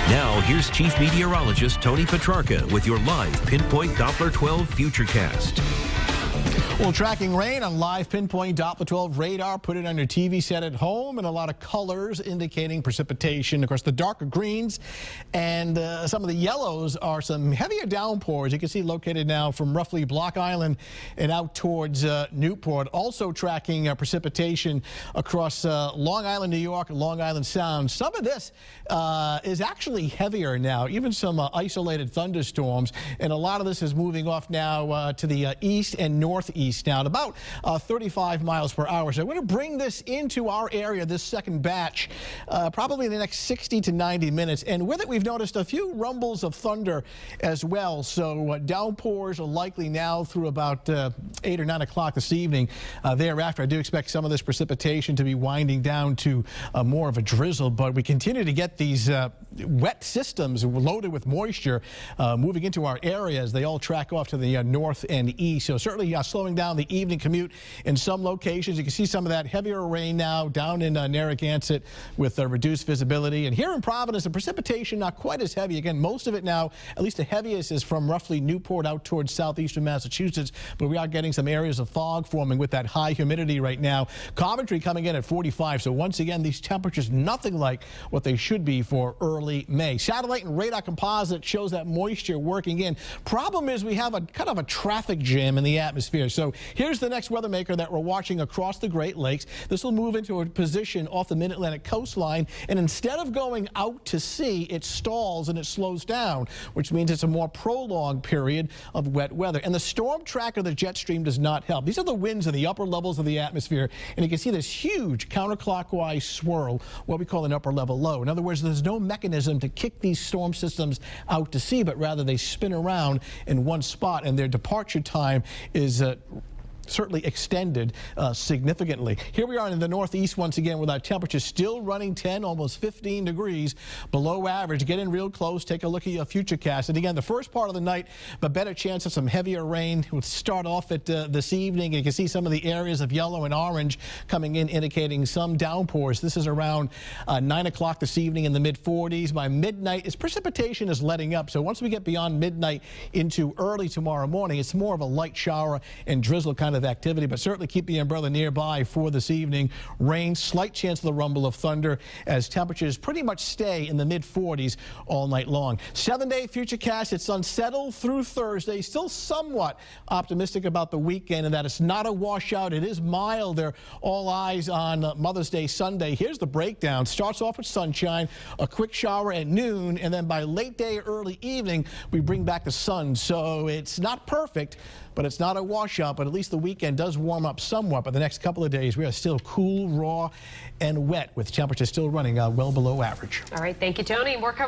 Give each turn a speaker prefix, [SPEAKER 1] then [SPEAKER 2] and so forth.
[SPEAKER 1] Now, here's Chief Meteorologist Tony Petrarca with your live Pinpoint Doppler 12 Futurecast.
[SPEAKER 2] Well, tracking rain on live Pinpoint Doppler 12 radar. Put it on your TV set at home, and a lot of colors indicating precipitation. Of course, the darker greens and some of the yellows are some heavier downpours. You can see located now from roughly Block Island and out towards Newport. Also tracking precipitation across Long Island, New York, and Long Island Sound. Some of this is actually heavier now, even some isolated thunderstorms. And a lot of this is moving off now to the east and northeast now at about 35 miles per hour. So I'm going to bring this into our area, this second batch, probably in the next 60 to 90 minutes. And with it, we've noticed a few rumbles of thunder as well. So downpours are likely now through about 8 or 9 o'clock this evening. Thereafter, I do expect some of this precipitation to be winding down to more of a drizzle. But we continue to get these wet systems loaded with moisture moving into our area as they all track off to the north and east. So certainly slowing down the evening commute in some locations. You can see some of that heavier rain now down in Narragansett with reduced visibility. And here in Providence, the precipitation not quite as heavy. Again, most of it now, at least the heaviest, is from roughly Newport out towards southeastern Massachusetts. But we are getting some areas of fog forming with that high humidity right now. Coventry coming in at 45. So once again, these temperatures nothing like what they should be for early May. Satellite and radar composite shows that moisture working in. Problem is we have a kind of a traffic jam in the atmosphere. So here's the next weather maker that we're watching across the Great Lakes. This will move into a position off the Mid-Atlantic coastline, and instead of going out to sea, it stalls and it slows down, which means it's a more prolonged period of wet weather. And the storm tracker, the jet stream, does not help. These are the winds in the upper levels of the atmosphere, and you can see this huge counterclockwise swirl, what we call an upper level low. In other words, there's no mechanism to kick these storm systems out to sea, but rather they spin around in one spot, and their departure time is certainly extended significantly. Here we are in the northeast once again with our temperatures still running 10, almost 15 degrees below average. Get in real close, take a look at your Futurecast. And again, the first part of the night, a better chance of some heavier rain. We'll start off at this evening. You can see some of the areas of yellow and orange coming in, indicating some downpours. This is around 9 o'clock this evening in the mid-40s. By midnight, its precipitation is letting up. So once we get beyond midnight into early tomorrow morning, it's more of a light shower and drizzle kind of activity, but certainly keep the umbrella nearby for this evening. Rain, slight chance of the rumble of thunder as temperatures pretty much stay in the mid-40s all night long. 7-day Futurecast. It's unsettled through Thursday. Still somewhat optimistic about the weekend and that it's not a washout. It is milder. All eyes on Mother's Day Sunday. Here's the breakdown. Starts off with sunshine, a quick shower at noon, and then by late day, early evening, we bring back the sun. So it's not perfect, but it's not a washout. But at least the weekend does warm up somewhat. But the next couple of days, we are still cool, raw, and wet, with temperatures still running well below average.
[SPEAKER 3] All right, thank you, Tony. More